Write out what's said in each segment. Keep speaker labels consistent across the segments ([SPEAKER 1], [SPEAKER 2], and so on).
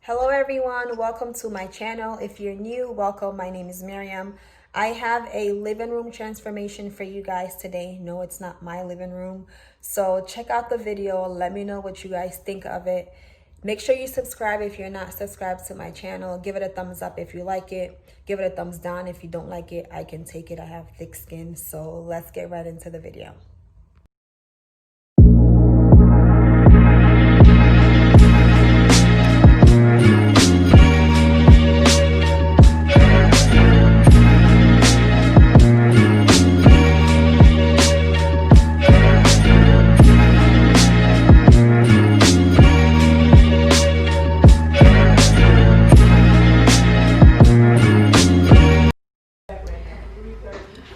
[SPEAKER 1] Hello everyone, welcome to my channel. If you're new, welcome. My name is Miriam. I have a living room transformation for you guys today. No, it's not my living room. So check out the video. Let me know what you guys think of it. Make sure you subscribe if you're not subscribed to my channel. Give it a thumbs up if you like it. Give it a thumbs down if you don't like it. I can take it. I have thick skin. So let's get right into the video.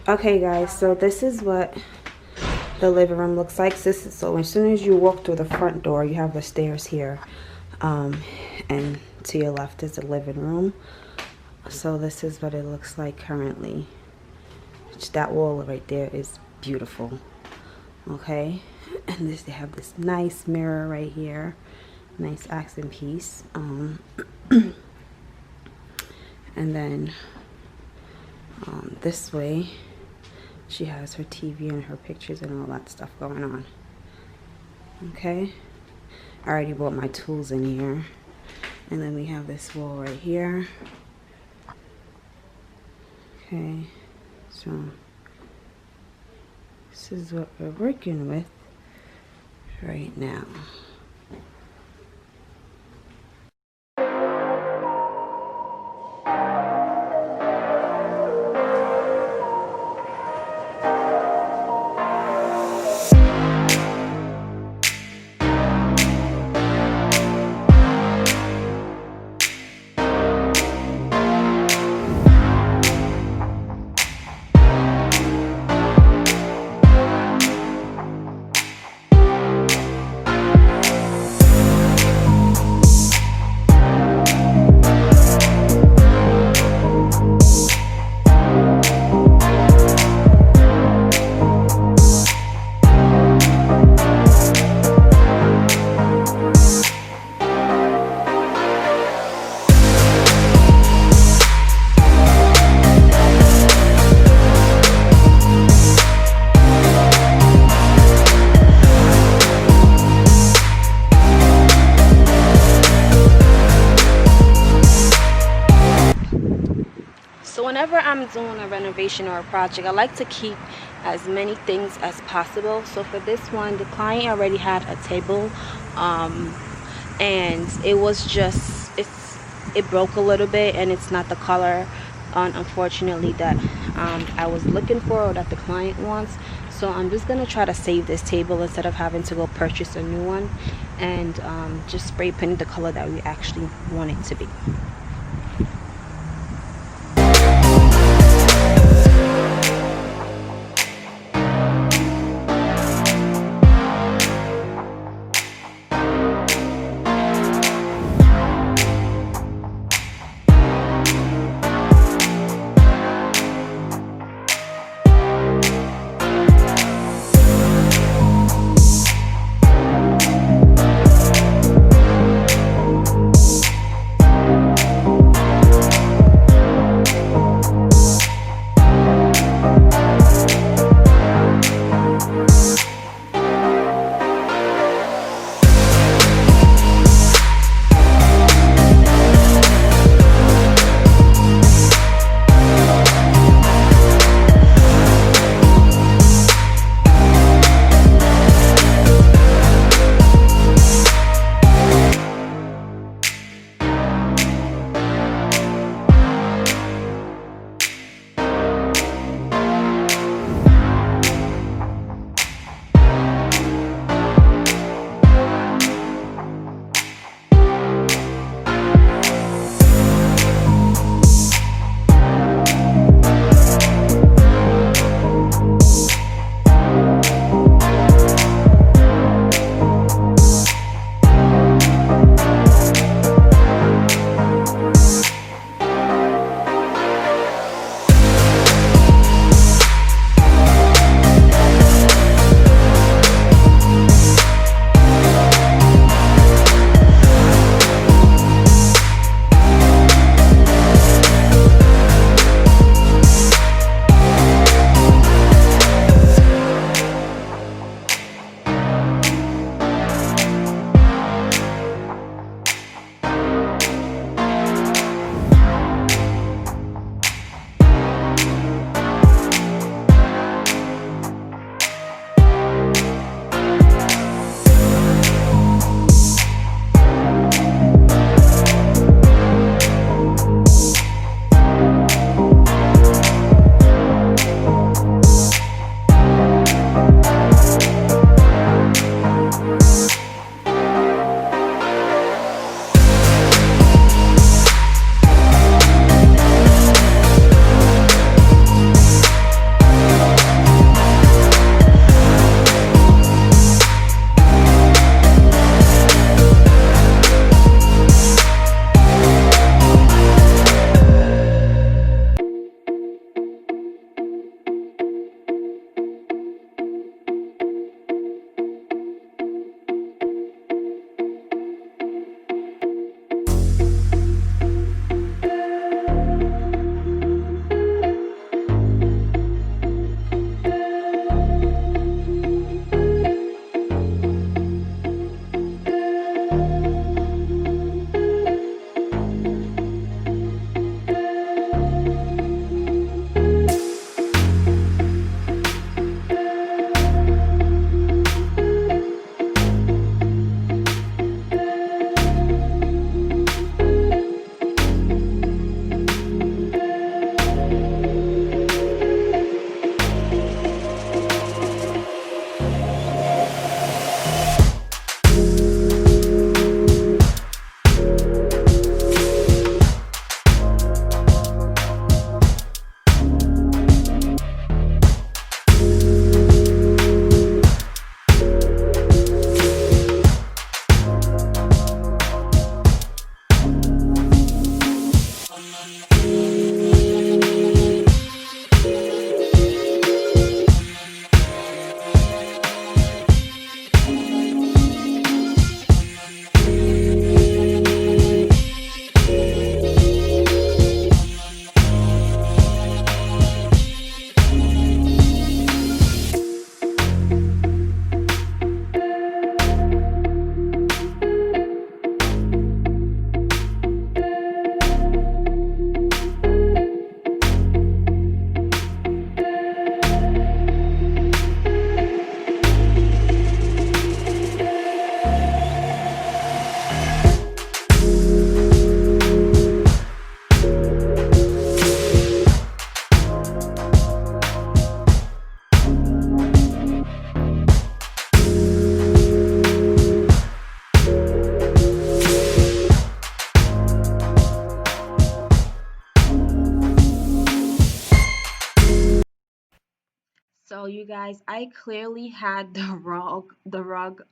[SPEAKER 1] Okay guys, so this is what the living room looks like. So as soon as you walk through the front door, you have the stairs here, and to your left is the living room. So this is what it looks like currently. That wall right there is beautiful. Okay, and they have this nice mirror right here, nice accent piece, and then this way she has her TV and her pictures and all that stuff going on. Okay, I already bought my tools in here. And then we have this wall right here. Okay, so this is what we're working with right now. So whenever I'm doing a renovation or a project, I like to keep as many things as possible. So for this one, the client already had a table, and it was just, it broke a little bit, and it's not the color, unfortunately, that I was looking for or that the client wants. So I'm just gonna try to save this table instead of having to go purchase a new one, and just spray paint the color that we actually want it to be. you guys, I clearly had the rug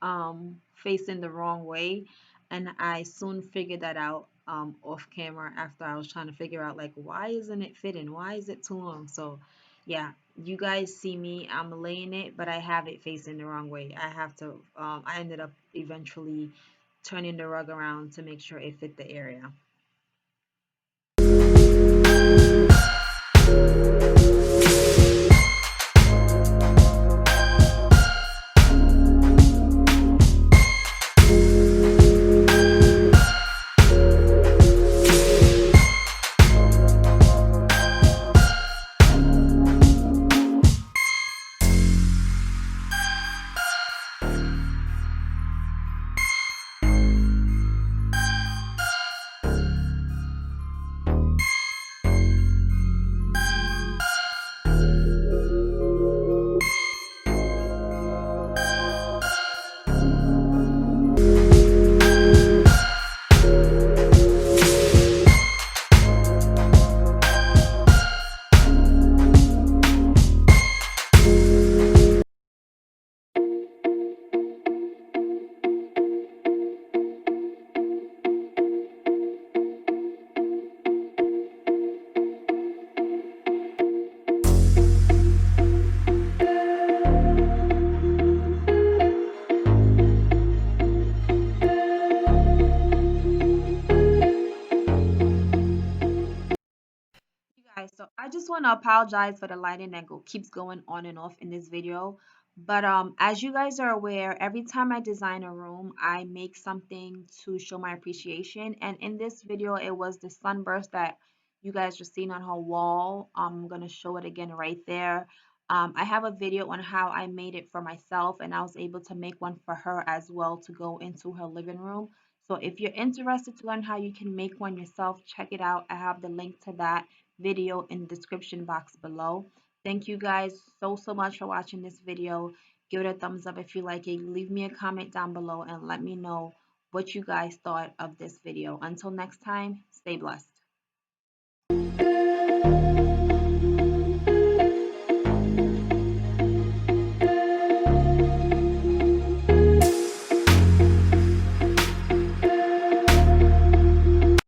[SPEAKER 1] facing the wrong way, and I soon figured that out off camera after I was trying to figure out like why isn't it fitting? Why is it too long? So yeah, you guys see me, I'm laying it, but I have it facing the wrong way. I have to I ended up eventually turning the rug around to make sure it fit the area. You guys, so I just want to apologize for the lighting that keeps going on and off in this video. But as you guys are aware, every time I design a room, I make something to show my appreciation. And in this video, it was the sunburst that you guys just seen on her wall. I'm gonna show it again right there. I have a video on how I made it for myself, and I was able to make one for her as well to go into her living room. So if you're interested to learn how you can make one yourself, check it out. I have the link to that video in the description box below. Thank you guys so much for watching this video. Give it a thumbs up if you like it. Leave me a comment down below and let me know what you guys thought of this video. Until next time, stay blessed.